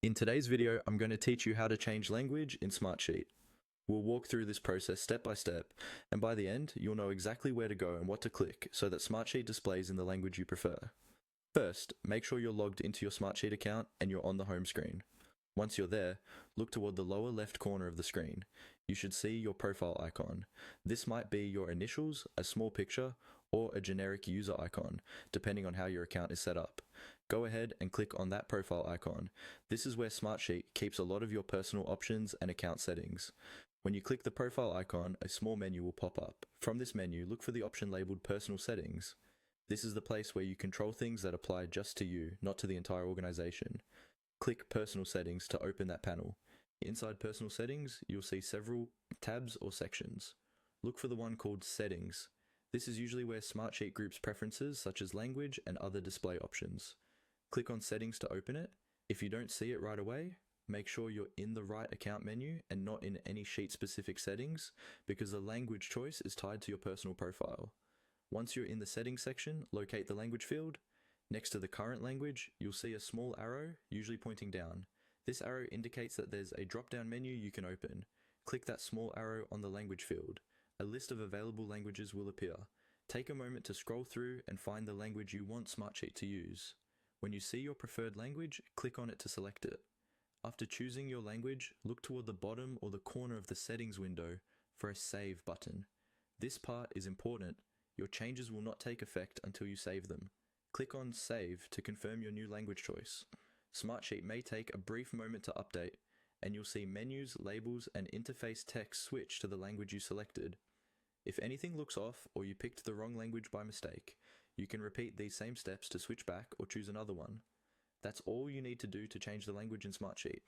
In today's video, I'm going to teach you how to change language in Smartsheet. We'll walk through this process step by step, and by the end, you'll know exactly where to go and what to click so that Smartsheet displays in the language you prefer. First, make sure you're logged into your Smartsheet account and you're on the home screen. Once you're there, look toward the lower left corner of the screen. You should see your profile icon. This might be your initials, a small picture, or a generic user icon, depending on how your account is set up. Go ahead and click on that profile icon. This is where Smartsheet keeps a lot of your personal options and account settings. When you click the profile icon, a small menu will pop up. From this menu, look for the option labeled Personal Settings. This is the place where you control things that apply just to you, not to the entire organization. Click Personal Settings to open that panel. Inside Personal Settings, you'll see several tabs or sections. Look for the one called Settings. This is usually where Smartsheet groups preferences such as language and other display options. Click on Settings to open it. If you don't see it right away, make sure you're in the right account menu and not in any sheet-specific settings, because the language choice is tied to your personal profile. Once you're in the Settings section, locate the language field. Next to the current language, you'll see a small arrow, usually pointing down. This arrow indicates that there's a drop-down menu you can open. Click that small arrow on the language field. A list of available languages will appear. Take a moment to scroll through and find the language you want Smartsheet to use. When you see your preferred language, click on it to select it. After choosing your language, look toward the bottom or the corner of the settings window for a Save button. This part is important. Your changes will not take effect until you save them. Click on Save to confirm your new language choice. Smartsheet may take a brief moment to update, and you'll see menus, labels, and interface text switch to the language you selected. If anything looks off or you picked the wrong language by mistake, you can repeat these same steps to switch back or choose another one. That's all you need to do to change the language in Smartsheet.